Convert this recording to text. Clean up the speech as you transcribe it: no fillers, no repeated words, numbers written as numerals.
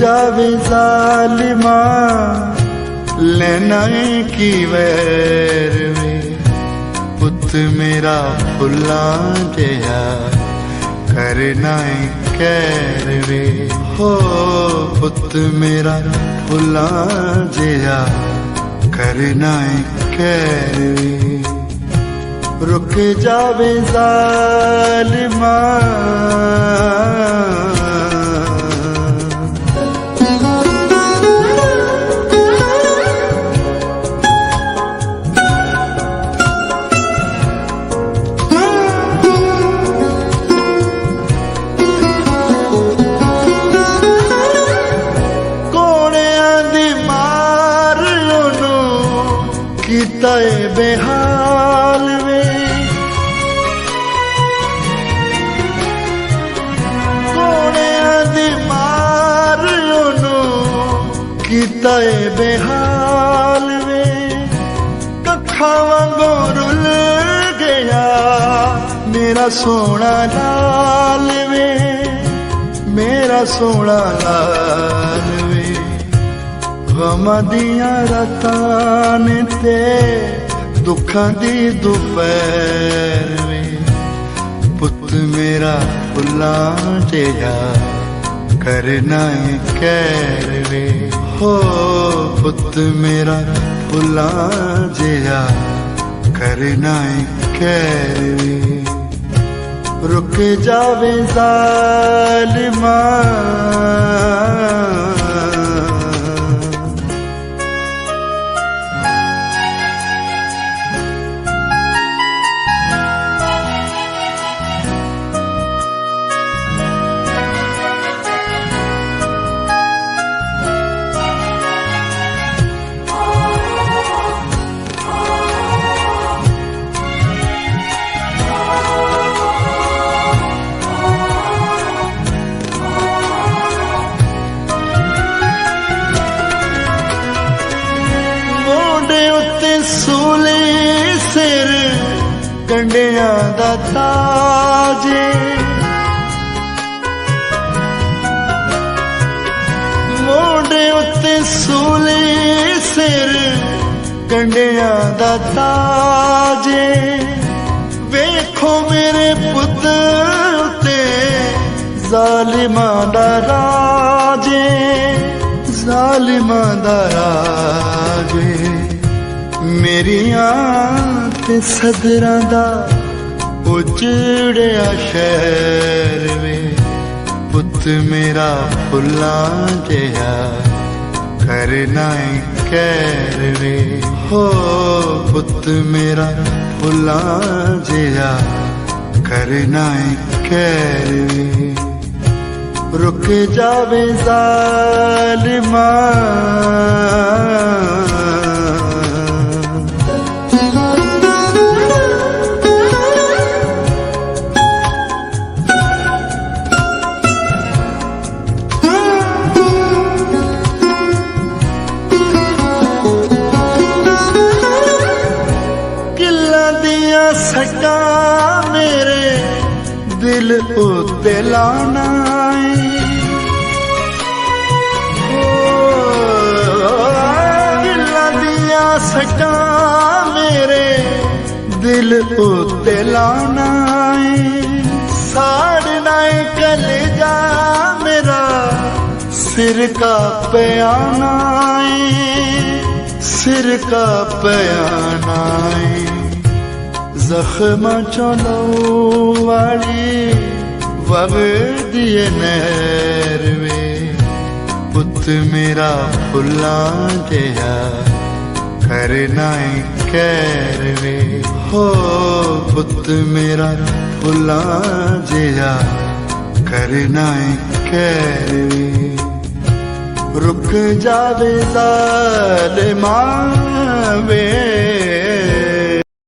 जावे जालिमा लेना की वैर वे पुत मेरा फुला जया करना कैर वे हो पुत मेरा फुला जया करना कैर वे रुक जावे जालिमा कीताए बेहाल वे कोने दी मार ओनू कीताए बेहाल वे कखा वांगू रुल गया मेरा सोना लाल वे मेरा सोना लाल वे गमां दियां रातां ने ते दुखां दी दुपहर वे पुत मेरा फुलां जेहा करना कैर वे हो पुत मेरा फुलां जेहा करना कैर वे रुक जावे जालिमा सूले सिर कंडिया दा ताजे मोड़े उत्ते सूले सिर कंडिया दा ताजे वेखो मेरे पुत उत्ते जालिमां दा राजे जालिमां दा राजे मेरिया ते सदरां दा उजड़िया शहर वे पुत मेरा फुलां जेहा करना कैर वे हो पुत मेरा फुलां जेहा करना कैर वे रुक जावे जालिमा सटा मेरे दिल उत्ते लाना दिलां दियां सटा मेरे दिल उत्ते लाना साड़ना कलेजा मेरा सिर का प्याना सिर का प्याना जख्म चलो वाली वगदिए नहर वे पुत मेरा फुलां जेहा करना कैर वे हो पुत मेरा फुलां जेहा करना कैर वे रुक जावे जालिमा वे